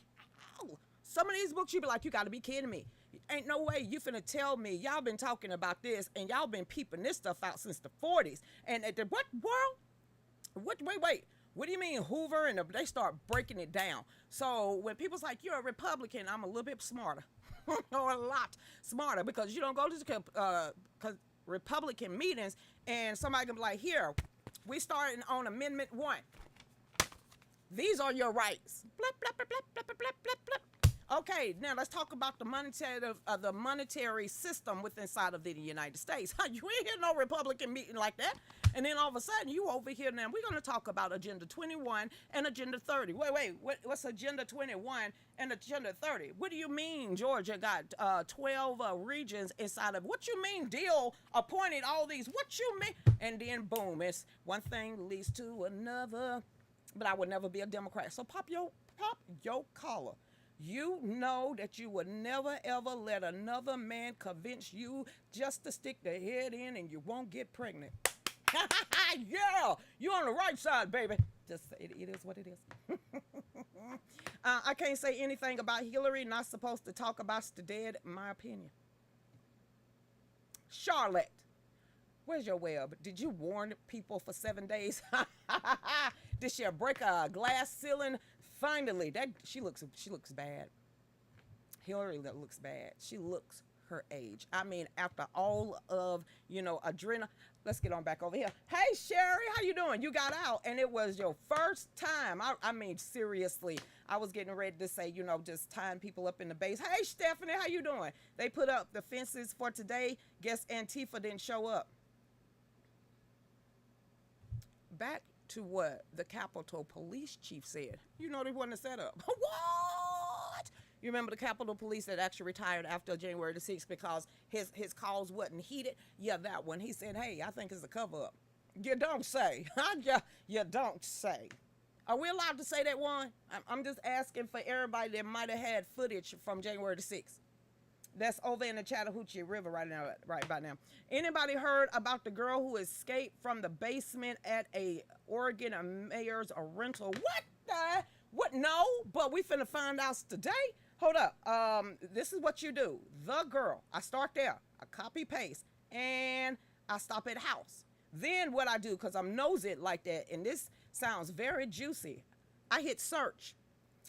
hell? Some of these books, you be like, you got to be kidding me. Ain't no way you finna tell me y'all been talking about this and y'all been peeping this stuff out since the 40s. And at the what world? Wait. What do you mean Hoover? And they start breaking it down. So when people's like, you're a Republican, I'm a little bit smarter. Or a lot smarter, because you don't go to Republican meetings and somebody can be like, here, we starting on Amendment 1. These are your rights. Blah, blah, blah, blah, blah, blah, blah, blah. Okay, now let's talk about the monetary system within inside of the United States. You ain't hear no Republican meeting like that. And then all of a sudden, you over here now, we're going to talk about Agenda 21 and Agenda 30. Wait, what's Agenda 21 and Agenda 30? What do you mean Georgia got 12 regions inside of, what you mean Deal appointed all these? What you mean? And then boom, it's one thing leads to another. But I would never be a Democrat. So pop your collar. You know that you would never, ever let another man convince you just to stick the head in and you won't get pregnant. Yeah, you're on the right side, baby. Just it is what it is. I can't say anything about Hillary. Not supposed to talk about the dead, in my opinion. Charlotte, where's your web? Did you warn people for 7 days? Did she break a glass ceiling? Finally, that she looks bad. Hillary looks bad. She looks her age. I mean, after all of, adrenal. Let's get on back over here. Hey, Sherry, how you doing? You got out, and it was your first time. I mean, seriously, I was getting ready to say, just tying people up in the base. Hey, Stephanie, how you doing? They put up the fences for today. Guess Antifa didn't show up. Back to what the Capitol Police Chief said. They wasn't set up. What? You remember the Capitol Police that actually retired after January the 6th because his cause wasn't heated? Yeah, that one. He said, hey, I think it's a cover-up. You don't say. You don't say. Are we allowed to say that one? I'm just asking for everybody that might have had footage from January the 6th. That's over in the Chattahoochee River right about now. Anybody heard about the girl who escaped from the basement at a Oregon mayor's rental? What? No, but we finna find out today. Hold up. This is what you do. The girl. I start there. I copy paste, and I stop at house. Then what I do, because I'm nosy like that, and this sounds very juicy, I hit search.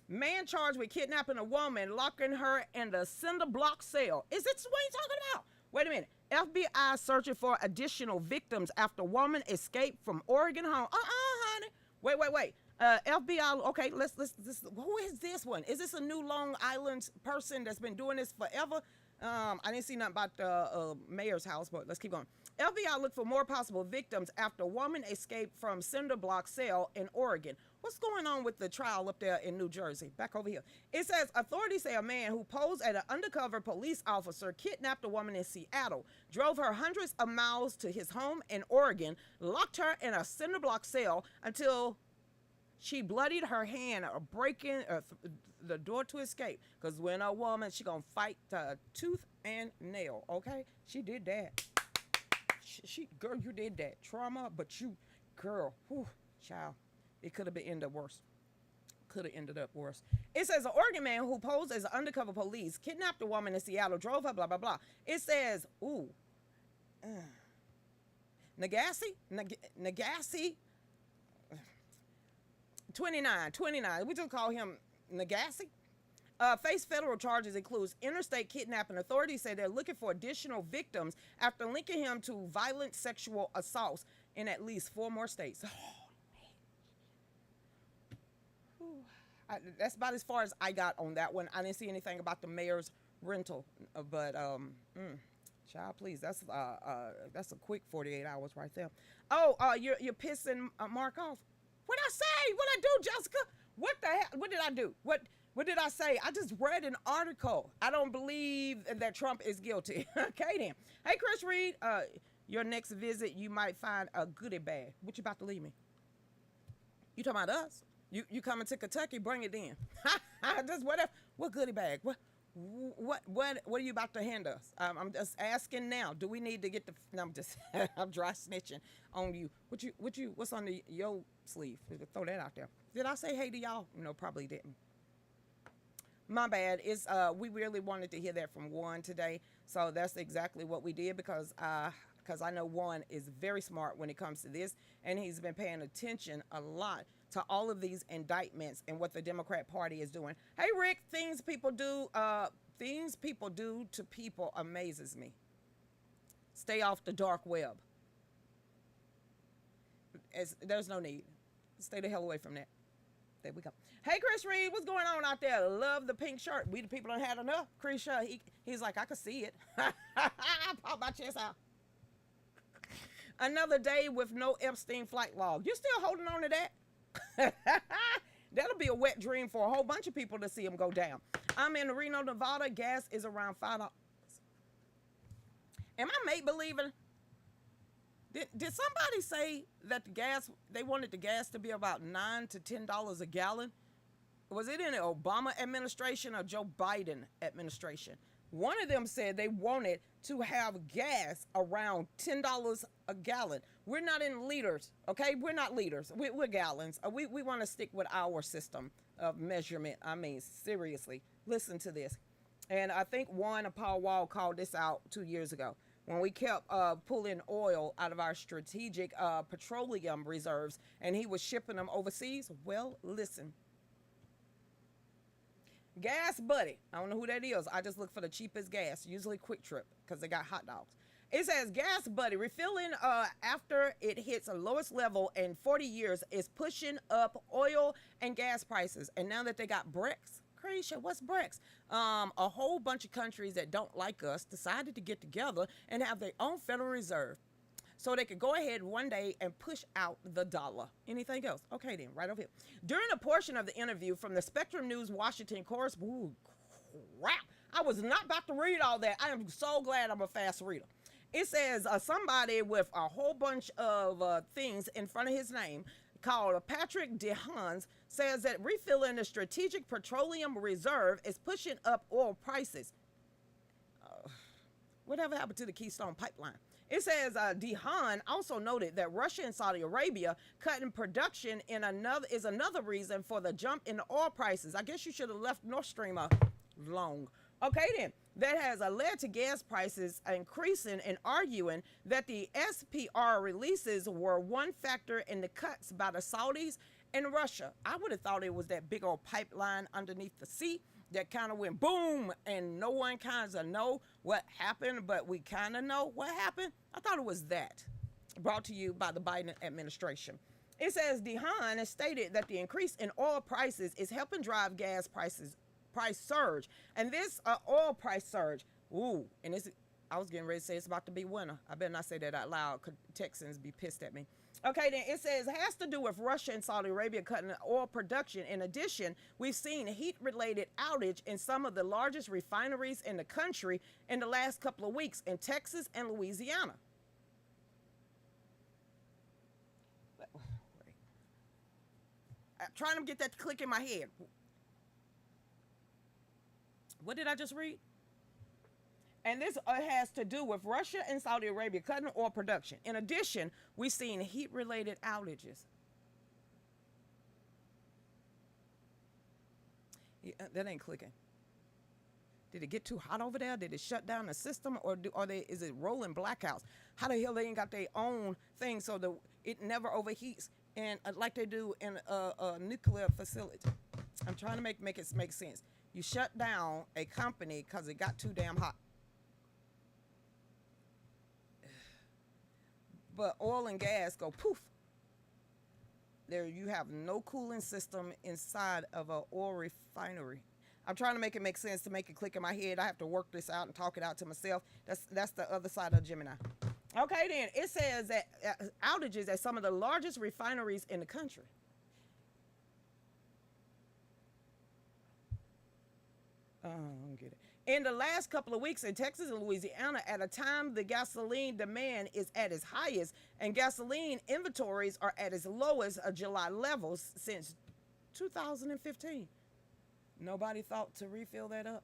Man charged with kidnapping a woman, locking her in the cinder block cell. Is this what you talking about? Wait a minute. FBI searching for additional victims after woman escaped from Oregon home. Honey. Wait. FBI. Okay, let's. Who is this one? Is this a new Long Island person that's been doing this forever? I didn't see nothing about the mayor's house, but let's keep going. FBI looked for more possible victims after woman escaped from cinder block cell in Oregon. What's going on with the trial up there in New Jersey? Back over here. It says authorities say a man who posed as an undercover police officer kidnapped a woman in Seattle, drove her hundreds of miles to his home in Oregon, locked her in a cinder block cell until she bloodied her hand, breaking the door to escape. Because when a woman, she gonna fight tooth and nail. Okay, she did that. Girl, you did that. Trauma, but you, girl, whew, child, it could have been ended worse. Could have ended up worse. It says an Oregon man who posed as an undercover police kidnapped a woman in Seattle, drove her, blah, blah, blah. It says, Nagasi, 29. We just call him Nagasi. Face federal charges includes interstate kidnapping. Authorities say they're looking for additional victims after linking him to violent sexual assaults in at least 4 more states. That's about as far as I got on that one. I didn't see anything about the mayor's rental, but child, please, that's a quick 48 hours right there. Oh, you're pissing Mark off. What'd I say? What'd I do, Jessica? What the hell? What did I do? What did I say? I just read an article. I don't believe that Trump is guilty. Okay, then. Hey, Chris Reed, your next visit, you might find a goodie bag. What you about to leave me? You talking about us? You coming to Kentucky? Bring it in. Just whatever. What goodie bag? What are you about to hand us? I'm just asking now. Do we need to get the? No, I'm dry snitching on you. What's on your sleeve? Throw that out there. Did I say hey to y'all? No, probably didn't. My bad. It's we really wanted to hear that from Juan today, so that's exactly what we did because I know Juan is very smart when it comes to this, and he's been paying attention a lot to all of these indictments and what the Democrat Party is doing. Hey, Rick, things people do to people amazes me. Stay off the dark web. There's no need. Stay the hell away from that. There we go. Hey, Chris Reed, what's going on out there? Love the pink shirt. We the people done had enough. Chris, he's like, I could see it. Pop my chest out. Another day with no Epstein flight log. You still holding on to that? That'll be a wet dream for a whole bunch of people to see him go down. I'm in Reno, Nevada. Gas is around $5. Am I make-believing? Did somebody say that they wanted the gas to be about $9 to $10 a gallon? Was it in the Obama administration or Joe Biden administration? One of them said they wanted to have gas around $10 a gallon. We're not in liters, okay? We're not liters. We're gallons. We want to stick with our system of measurement. I mean, seriously, listen to this. And I think Paul Wall called this out 2 years ago. when we kept pulling oil out of our strategic petroleum reserves and he was shipping them overseas? Well, listen. Gas Buddy, I don't know who that is. I just look for the cheapest gas, usually Quick Trip, because they got hot dogs. It says Gas Buddy refilling after it hits a lowest level in 40 years is pushing up oil and gas prices. And now that they got BRICS, Lucretia, what's BRICS? A whole bunch of countries that don't like us decided to get together and have their own Federal Reserve so they could go ahead one day and push out the dollar. Anything else? Okay, then, right over here. During a portion of the interview from the Spectrum News Washington correspondent, ooh, crap, I was not about to read all that. I am so glad I'm a fast reader. It says somebody with a whole bunch of things in front of his name called Patrick DeHaans says that refilling the Strategic Petroleum Reserve is pushing up oil prices. Whatever happened to the Keystone Pipeline? It says DeHaan also noted that Russia and Saudi Arabia cutting production is another reason for the jump in the oil prices. I guess you should have left Nord Stream alone. Okay, then. That has led to gas prices increasing and arguing that the SPR releases were one factor in the cuts by the Saudis and Russia. I would have thought it was that big old pipeline underneath the sea that kind of went boom, and no one kind of know what happened, but we kind of know what happened. I thought it was that. Brought to you by the Biden administration. It says DeHaan has stated that the increase in oil prices is helping drive gas price surge. And this oil price surge, ooh, and this, I was getting ready to say it's about to be winter. I better not say that out loud, because Texans be pissed at me. Okay, then it says has to do with Russia and Saudi Arabia cutting oil production. In addition, we've seen heat-related outage in some of the largest refineries in the country in the last couple of weeks in Texas and Louisiana. I'm trying to get that to click in my head. What did I just read? And this has to do with Russia and Saudi Arabia cutting oil production. In addition, we've seen heat-related outages. Yeah, that ain't clicking. Did it get too hot over there? Did it shut down the system, or is it rolling blackouts? How the hell they ain't got their own thing so that it never overheats and like they do in a nuclear facility? I'm trying to make it make sense. You shut down a company because it got too damn hot. But oil and gas go poof. There you have no cooling system inside of an oil refinery. I'm trying to make it make sense to make it click in my head. I have to work this out and talk it out to myself. That's the other side of Gemini. Okay, then it says that outages at some of the largest refineries in the country. I don't get it. In the last couple of weeks in Texas and Louisiana, at a time the gasoline demand is at its highest and gasoline inventories are at its lowest July levels since 2015. Nobody thought to refill that up.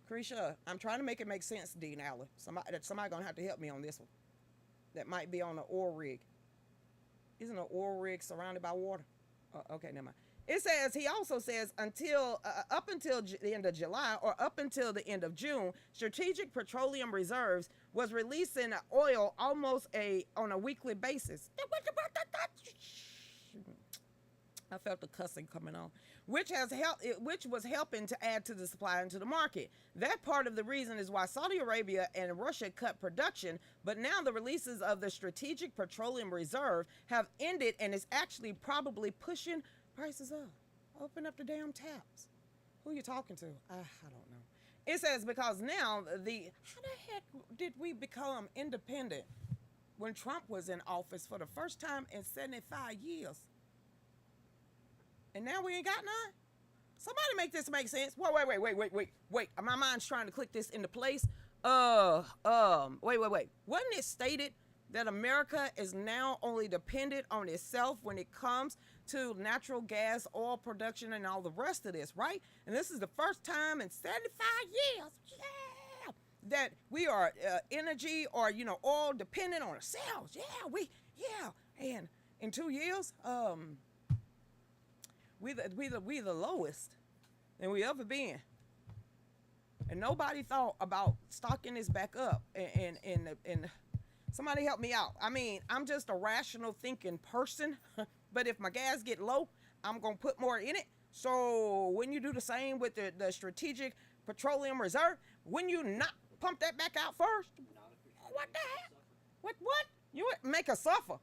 Lucretia, I'm trying to make it make sense, Dean Aller. Somebody gonna have to help me on this one. That might be on the oil rig. Isn't an oil rig surrounded by water? Okay, never mind. It says, he also says, up until the end of July or up until the end of June, Strategic Petroleum Reserves was releasing oil almost on a weekly basis. I felt the cussing coming on, which was helping to add to the supply into the market. That part of the reason is why Saudi Arabia and Russia cut production, but now the releases of the Strategic Petroleum Reserve have ended and is actually probably pushing prices up. Open up the damn taps. Who you talking to? I don't know. It says because now how the heck did we become independent when Trump was in office for the first time in 75 years? And now we ain't got none? Somebody make this make sense. Wait. My mind's trying to click this into place. Wait. Wasn't it stated that America is now only dependent on itself when it comes to natural gas, oil production, and all the rest of this, right? And this is the first time in 75 years, that we are energy or, oil dependent on ourselves. And in 2 years, we the lowest than we ever been. and nobody thought about stocking this back up. And somebody help me out. I mean, I'm just a rational thinking person, but if my gas get low, I'm gonna put more in it. So when you do the same with the strategic petroleum reserve, when you not pump that back out first, what the heck? What? You would make us suffer.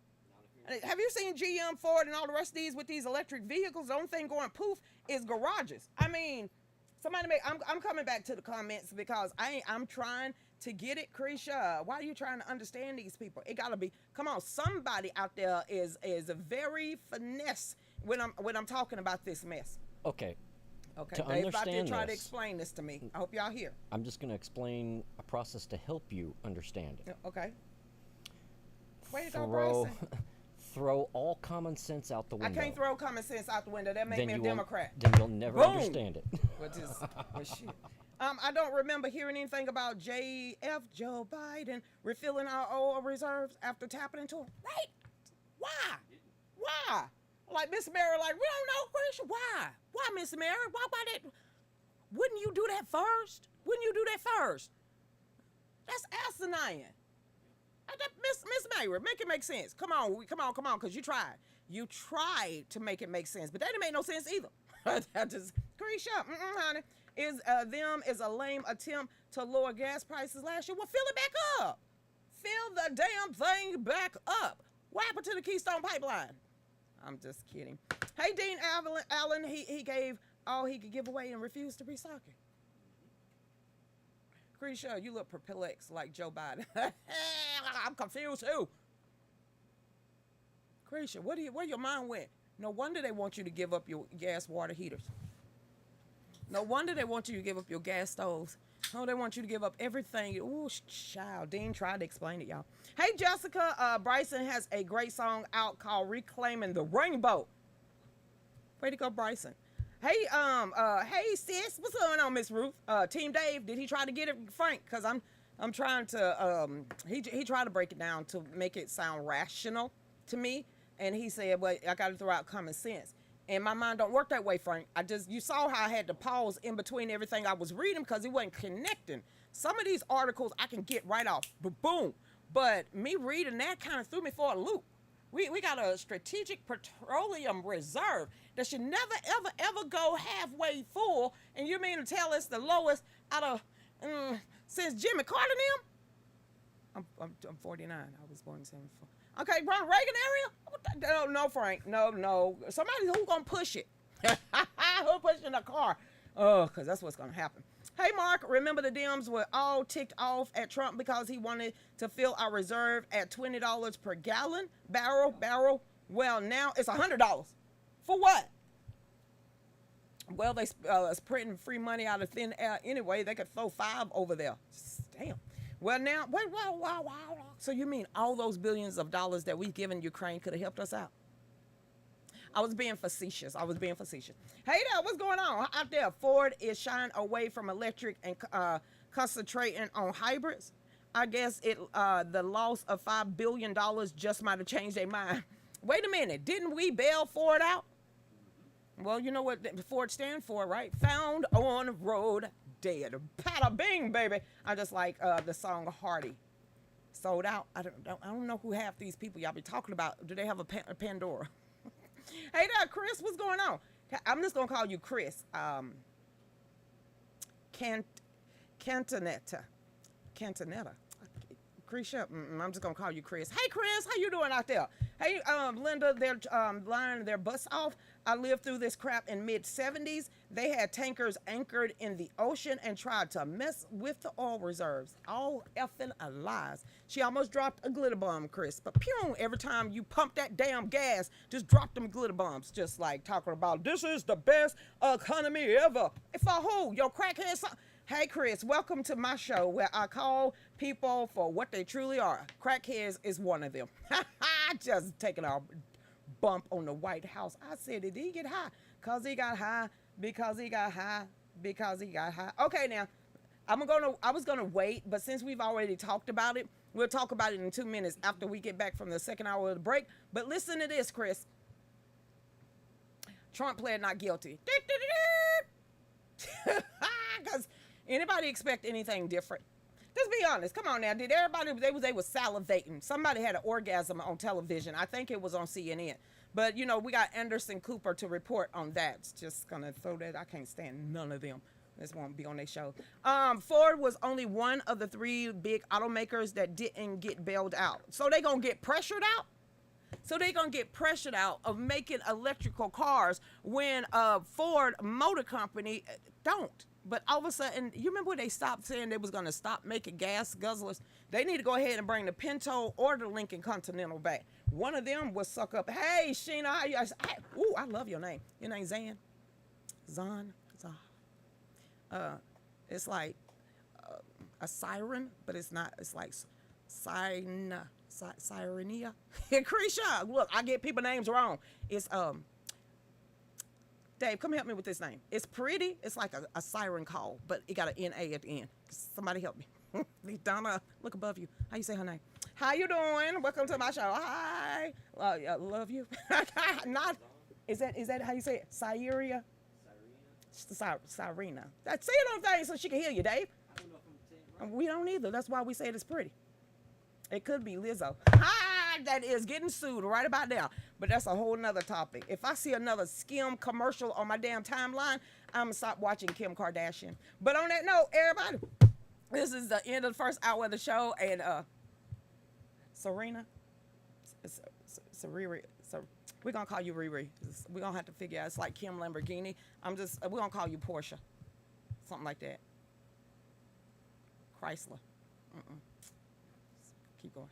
Have you seen GM, Ford, and all the rest of these with these electric vehicles? The only thing going poof is garages. I mean, I'm coming back to the comments because I'm trying to get it, Krisha. Why are you trying to understand these people? It gotta be. Come on, somebody out there is a very finesse when I'm talking about this mess. Okay. Okay, To Dave about to understand try to this- explain this to me. I hope y'all hear. I'm just going to explain a process to help you understand it. Okay. Way to go, Throw, Bryson. throw all common sense out the I window. can't throw common sense out the window. That make Then me a you won't- Democrat. Then you'll never Boom. understand it. Which is shit. I don't remember hearing anything about JF Joe Biden refilling our oil reserves after tapping into them. Right? Why? Like Miss Mary, like we don't know, Krisha. Why? Why, Miss Mary? Why that? Wouldn't you do that first? That's asinine. Miss Mary, make it make sense. Come on, because you tried. You tried to make it make sense, but that didn't make no sense either. That just, Krisha, honey, is a lame attempt to lower gas prices last year. Well, fill it back up. Fill the damn thing back up. What happened to the Keystone Pipeline? I'm just kidding. Hey, Dean Allen, he gave all he could give away and refused to restock it. Krisha, you look perplexed like Joe Biden. I'm confused too. Krisha, where your mind went? No wonder they want you to give up your gas water heaters. No wonder they want you to give up your gas stoves. Oh, they want you to give up everything. Ooh, child. Dean tried to explain it, y'all. Hey, Jessica, Bryson has a great song out called Reclaiming the Rainbow. Way to go, Bryson. Hey, hey, sis, what's going on, Miss Ruth? Team Dave, did he try to get it frank? Because I'm trying to, he tried to break it down to make it sound rational to me. And he said, well, I got to throw out common sense. And my mind don't work that way, Frank. You saw how I had to pause in between everything I was reading because it wasn't connecting. Some of these articles I can get right off, boom. But me reading that kind of threw me for a loop. We got a strategic petroleum reserve that should never, ever go halfway full. And you mean to tell us the lowest out of, since Jimmy Carter and them? I'm 49. I was born in 74. Okay, Ronald Reagan area? No, Frank. No. Somebody who gonna push it. Who pushing the car? Oh, because that's what's gonna happen. Hey, Mark, remember the Dems were all ticked off at Trump because he wanted to fill our reserve at $20 per gallon barrel. Well, now it's $100. For what? Well, they printing free money out of thin air anyway. They could throw 5 over there. Damn. Well, now, wait, wow. So you mean all those billions of dollars that we've given Ukraine could have helped us out? I was being facetious. Hey there, what's going on out there? Ford is shying away from electric and concentrating on hybrids. I guess the loss of $5 billion just might have changed their mind. Wait a minute, didn't we bail Ford out? Well, you know what Ford stand for, right? Found on road dead. Bada bing, baby. I just like the song Hardy. Sold out. I don't know who half these people y'all be talking about. Do they have a Pandora? Hey there, Chris. What's going on? I'm just gonna call you Chris. Cantonetta. Krisha, I'm just gonna call you Chris. Hey, Chris, how you doing out there? Hey, Linda, they're lining their bus off. I lived through this crap in mid-70s. They had tankers anchored in the ocean and tried to mess with the oil reserves. All effing lies. She almost dropped a glitter bomb, Chris. But pew, every time you pump that damn gas, just drop them glitter bombs. Just like talking about, this is the best economy ever. For who? Your crackhead son? Hey, Chris, welcome to my show where I call people for what they truly are. Crackheads is one of them. Just taking a bump on the White House. I said, did he get high? Because he got high. Okay, now, I was gonna wait, but since we've already talked about it, we'll talk about it in 2 minutes after we get back from the second hour of the break. But listen to this, Chris. Trump pled not guilty. Because Anybody expect anything different? Just be honest. Come on now. Did everybody, they was salivating. Somebody had an orgasm on television. I think it was on CNN. But, you know, we got Anderson Cooper to report on that. It's just going to throw that. I can't stand none of them. This won't be on their show. Ford was only one of the 3 big automakers that didn't get bailed out. So they going to get pressured out? So they're going to get pressured out of making electrical cars when Ford Motor Company don't. But all of a sudden, you remember when they stopped saying they was going to stop making gas guzzlers? They need to go ahead and bring the Pinto or the Lincoln Continental back. One of them was suck up. Hey, Sheena, how you? Ooh, I love your name. Your name's Zan? Zan? It's like a siren, but it's not. It's like Sirenia. Lucretia, look, I get people names wrong. It's Dave, come help me with this name. It's pretty. It's like a siren call, but it got an N-A at the end. Somebody help me. Donna, look above you. How you say her name? How you doing? Welcome to my show. Hi. Love you. Not. Is that how you say it? Syria? Sirena. Say it on thing so she can hear you, Dave. I don't know if I'm saying it right. We don't either. That's why we say it is pretty. It could be Lizzo. That is getting sued right about now. But that's a whole nother topic. If I see another skim commercial on my damn timeline, I'm going to stop watching Kim Kardashian. But on that note, everybody, this is the end of the first hour of the show. And Serena, we're going to call you Riri. We're going to have to figure out. It's like Kim Lamborghini. We're going to call you Porsche. Something like that. Chrysler. Keep going.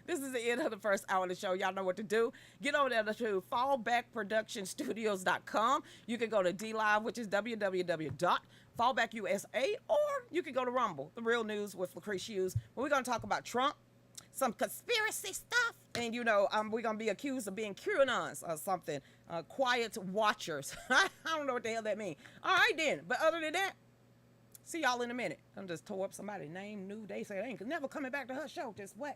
This is the end of the first hour of the show. Y'all know what to do. Get over there to fallbackproductionstudios.com. You can go to DLive, which is www.fallbackusa, or you can go to Rumble, the real news with Lucretia Hughes. Where we're going to talk about Trump, some conspiracy stuff, and, you know, we're going to be accused of being QAnons or something. Quiet watchers. I don't know what the hell that means. All right, then. But other than that, see y'all in a minute. I'm just tore up somebody's name, new. They say they ain't never coming back to her show. Just what?